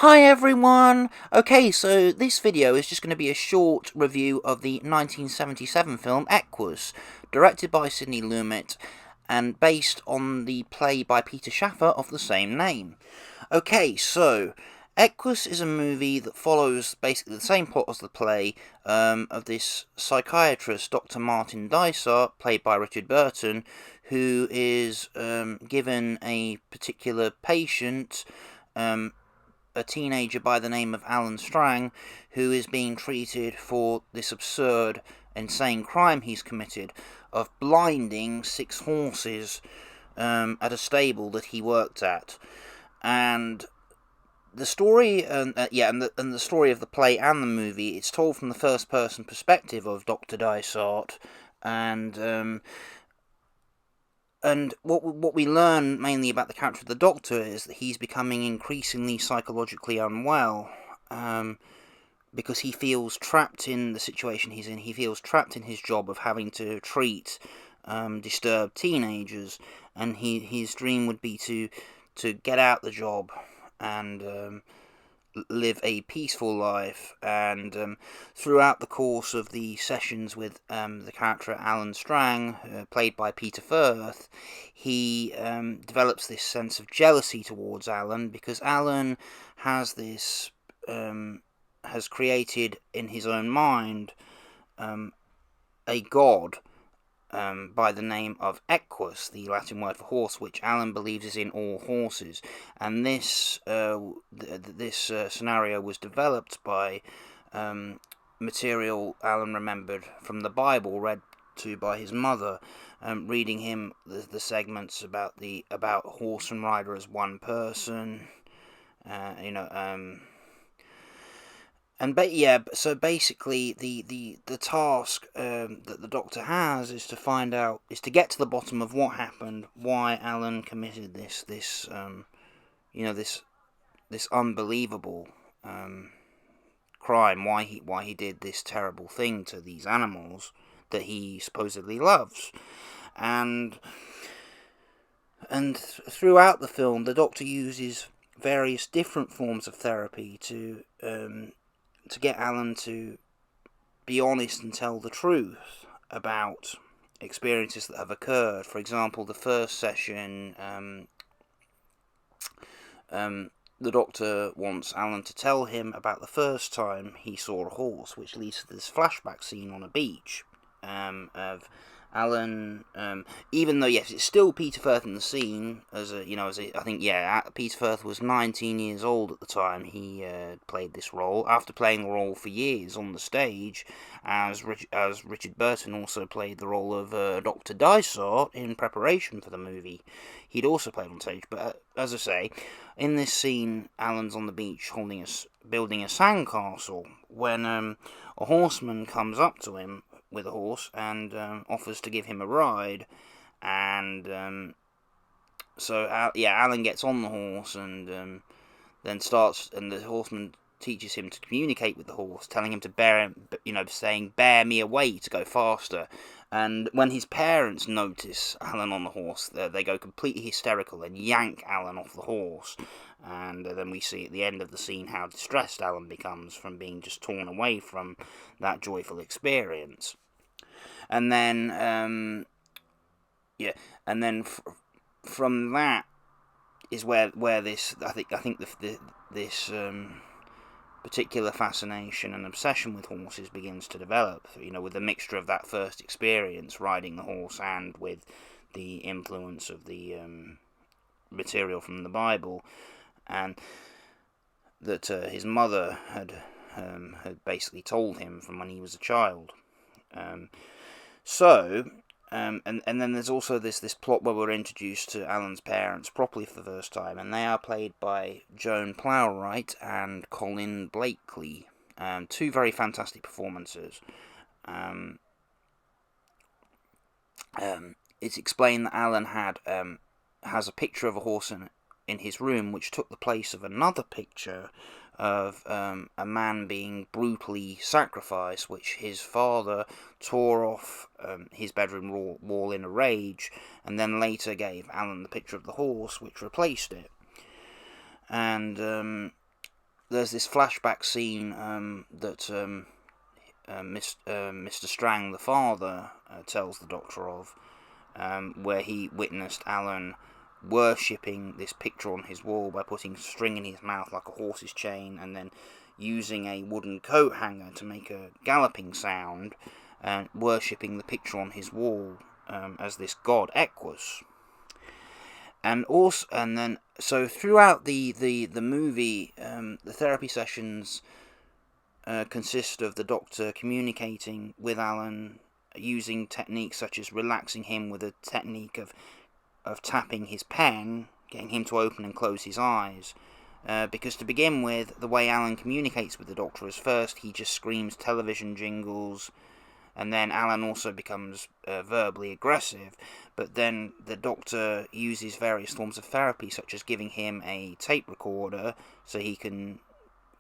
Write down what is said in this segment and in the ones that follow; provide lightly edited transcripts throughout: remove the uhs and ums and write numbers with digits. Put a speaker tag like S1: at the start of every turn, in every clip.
S1: Hi everyone! Okay, so this video is just going to be a short review of the 1977 film Equus, directed by Sidney Lumet and based on the play by Peter Shaffer of the same name. Okay, so Equus is a movie that follows basically the same plot as the play of this psychiatrist, Dr. Martin Dysart, played by Richard Burton, who is given a particular patient, a teenager by the name of Alan Strang, who is being treated for this absurd, insane crime he's committed of blinding 6 horses at a stable that he worked at. And the story, and the story of the play and the movie, it's told from the first-person perspective of Dr. Dysart, and what we learn mainly about the character of the Doctor is that he's becoming increasingly psychologically unwell, because he feels trapped in the situation he's in. He feels trapped in his job of having to treat disturbed teenagers, and his dream would be to get out the job and live a peaceful life. And throughout the course of the sessions with the character Alan Strang, played by Peter Firth, he develops this sense of jealousy towards Alan, because Alan has this has created in his own mind a god by the name of Equus, the Latin word for horse, which Alan believes is in all horses. And this scenario was developed by material Alan remembered from the Bible, read to by his mother, reading him the segments about horse and rider as one person, so basically, the task that the Doctor has is to get to the bottom of what happened, why Alan committed this unbelievable crime, why he did this terrible thing to these animals that he supposedly loves, and throughout the film, the Doctor uses various different forms of therapy to get Alan to be honest and tell the truth about experiences that have occurred. For example, the first session, the Doctor wants Alan to tell him about the first time he saw a horse, which leads to this flashback scene on a beach of Alan, even though, yes, it's still Peter Firth in the scene, Peter Firth was 19 years old at the time he played this role, after playing the role for years on the stage, as Richard Burton also played the role of Dr. Dysart in preparation for the movie. He'd also played on stage, but as I say, in this scene, Alan's on the beach building a sandcastle, when a horseman comes up to him with a horse and offers to give him a ride, and Alan gets on the horse and then the horseman teaches him to communicate with the horse, telling him to saying, "Bear me away," to go faster. And when his parents notice Alan on the horse, they go completely hysterical and yank Alan off the horse. And then we see at the end of the scene how distressed Alan becomes from being just torn away from that joyful experience. And then, from that is where this this particular fascination and obsession with horses begins to develop. With a mixture of that first experience riding the horse and with the influence of the material from the Bible, and that his mother had basically told him from when he was a child. And then there's also this plot where we're introduced to Alan's parents properly for the first time, and they are played by Joan Plowright and Colin Blakely. Two very fantastic performances. It's explained that Alan has a picture of a horse in his room, which took the place of another picture of a man being brutally sacrificed, which his father tore off his bedroom wall in a rage, and then later gave Alan the picture of the horse, which replaced it. And there's this flashback scene that Mr. Strang, the father, tells the Doctor of, where he witnessed Alan worshipping this picture on his wall by putting string in his mouth like a horse's chain, and then using a wooden coat hanger to make a galloping sound, and worshipping the picture on his wall as this god Equus. And then throughout the movie, the therapy sessions consist of the Doctor communicating with Alan using techniques such as relaxing him with a technique of tapping his pen, getting him to open and close his eyes. Because to begin with, the way Alan communicates with the Doctor is first he just screams television jingles, and then Alan also becomes verbally aggressive, but then the Doctor uses various forms of therapy, such as giving him a tape recorder so he can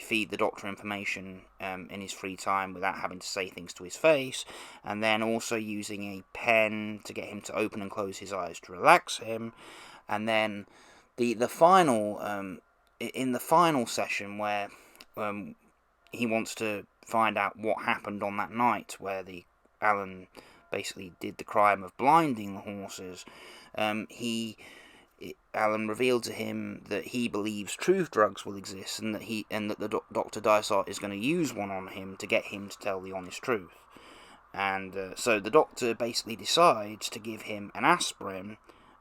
S1: feed the Doctor information in his free time without having to say things to his face, and then also using a pen to get him to open and close his eyes to relax him. And then the final in the final session, where he wants to find out what happened on that night where Alan basically did the crime of blinding the horses, Alan revealed to him that he believes truth drugs will exist, and that the Dr. Dysart is going to use one on him to get him to tell the honest truth. And so the Doctor basically decides to give him an aspirin,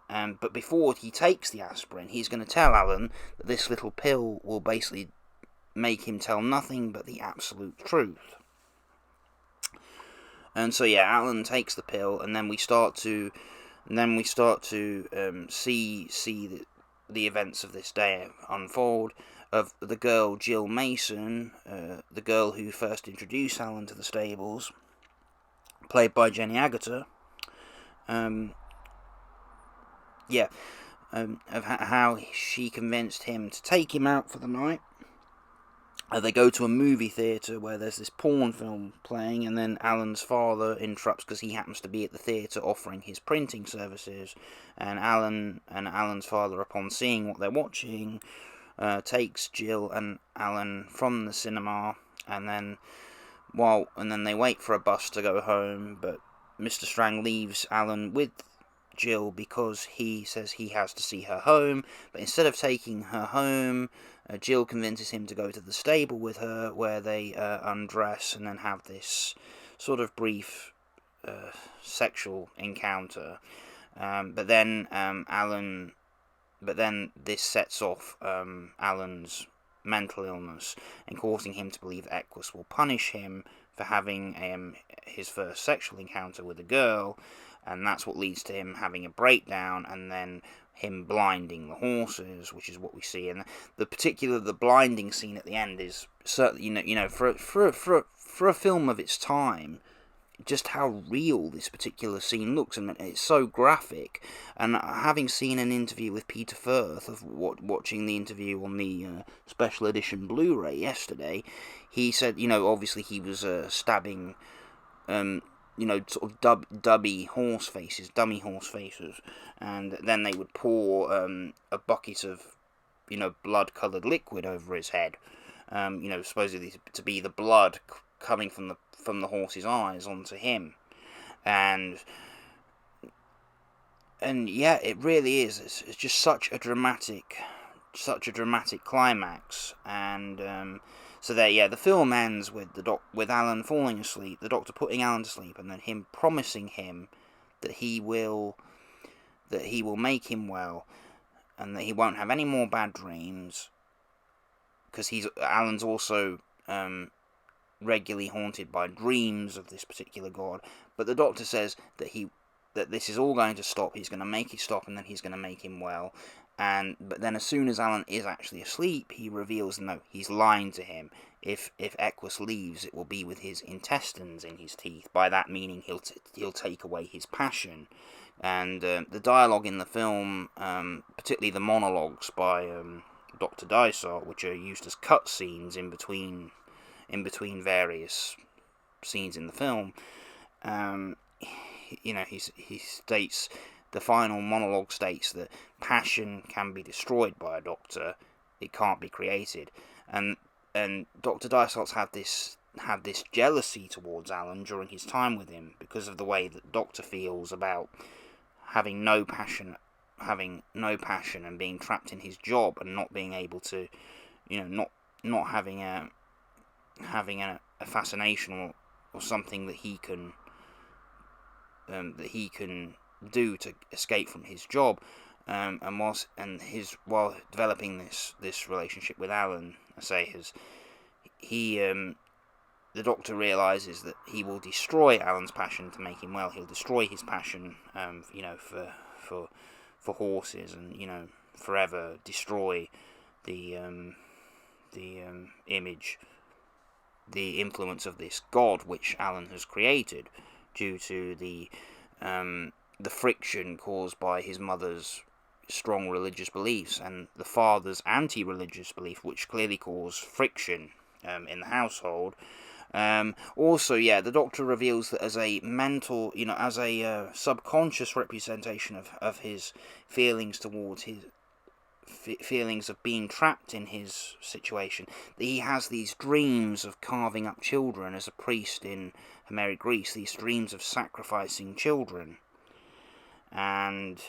S1: but before he takes the aspirin, he's going to tell Alan that this little pill will basically make him tell nothing but the absolute truth. And so Alan takes the pill, and then we start to see the events of this day unfold, of the girl Jill Mason, the girl who first introduced Alan to the stables, played by Jenny Agutter, of how she convinced him to take him out for the night. They go to a movie theatre where there's this porn film playing, and then Alan's father interrupts because he happens to be at the theatre offering his printing services, and Alan's father, upon seeing what they're watching, takes Jill and Alan from the cinema, and then they wait for a bus to go home, but Mr. Strang leaves Alan with Jill because he says he has to see her home, but instead of taking her home, Jill convinces him to go to the stable with her, where they undress and then have this sort of brief sexual encounter. But then this sets off Alan's mental illness and causing him to believe Equus will punish him for having his first sexual encounter with a girl, and that's what leads to him having a breakdown, and then him blinding the horses, which is what we see. And the blinding scene at the end is certainly, for a film of its time, just how real this particular scene looks, and it's so graphic. And having seen an interview with Peter Firth, of watching the interview on the special edition Blu-ray yesterday, he said, obviously he was stabbing sort of dummy horse faces, and then they would pour a bucket of, blood-coloured liquid over his head, supposedly to be the blood coming from the horse's eyes onto him, and it really is. It's just such a dramatic climax, and so the film ends with Alan falling asleep, the Doctor putting Alan to sleep, and then him promising him that he will make him well, and that he won't have any more bad dreams, because Alan's also regularly haunted by dreams of this particular god. But the Doctor says that this is all going to stop. He's going to make it stop, and then he's going to make him well. But then as soon as Alan is actually asleep, he reveals no, he's lying to him. If Equus leaves, it will be with his intestines in his teeth. By that meaning, he'll take away his passion. And the dialogue in the film, particularly the monologues by Dr. Dysart, which are used as cut scenes in between various scenes in the film, he states, the final monologue states that passion can be destroyed by a doctor, it can't be created. And Dr. Dysart's had this jealousy towards Alan during his time with him because of the way that Doctor feels about having no passion and being trapped in his job and not being able to, not having a fascination or something that he can do to escape from his job, while developing this relationship with Alan, the Doctor realises that he will destroy Alan's passion to make him well. He'll destroy his passion, for horses, and forever destroy the image, the influence of this god which Alan has created, due to the friction caused by his mother's strong religious beliefs and the father's anti-religious belief, which clearly caused friction in the household. Also, the Doctor reveals that as a mental, as a subconscious representation of his feelings towards his feelings of being trapped in his situation, that he has these dreams of carving up children as a priest in Homeric Greece, these dreams of sacrificing children. And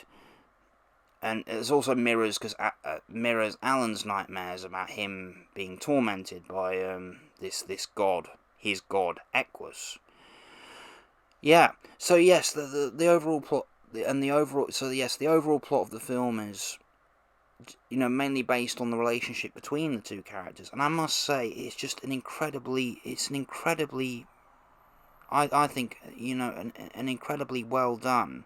S1: it also mirrors Alan's nightmares about him being tormented by this god, his god Equus. So yes, the overall plot the overall plot of the film is, mainly based on the relationship between the two characters, and I must say it's just an incredibly I think an incredibly well done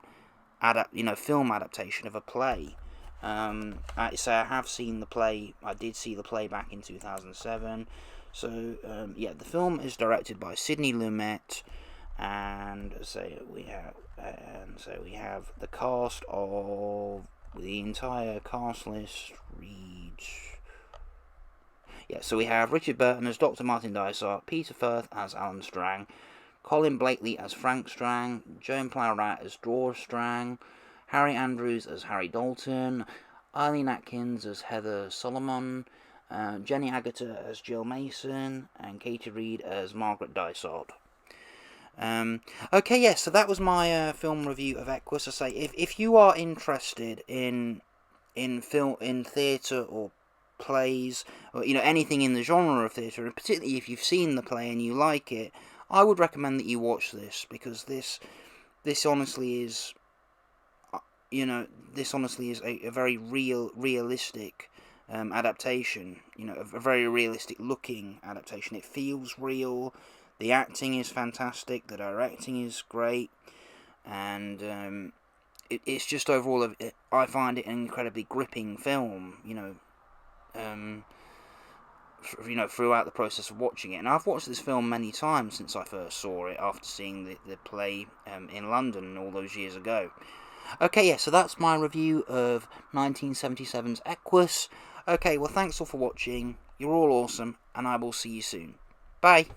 S1: film adaptation of a play. I have seen the play. I did see the play back in 2007. So the film is directed by Sidney Lumet, and we have the cast of the entire cast list reads. So we have Richard Burton as Dr. Martin Dysart, Peter Firth as Alan Strang, Colin Blakely as Frank Strang, Joan Plowright as Dora Strang, Harry Andrews as Harry Dalton, Eileen Atkins as Heather Solomon, Jenny Agutter as Jill Mason, and Katie Reed as Margaret Dysart. So that was my film review of Equus. If you are interested in theatre or plays, or anything in the genre of theatre, and particularly if you've seen the play and you like it, I would recommend that you watch this, because this honestly is a very realistic adaptation, a very realistic looking adaptation. It feels real, the acting is fantastic, the directing is great, and it's just overall, I find it an incredibly gripping film, throughout the process of watching it. And I've watched this film many times since I first saw it, after seeing the play in London all those years ago. So that's my review of 1977's Equus. Well, thanks all for watching. You're all awesome, and I will see you soon. Bye!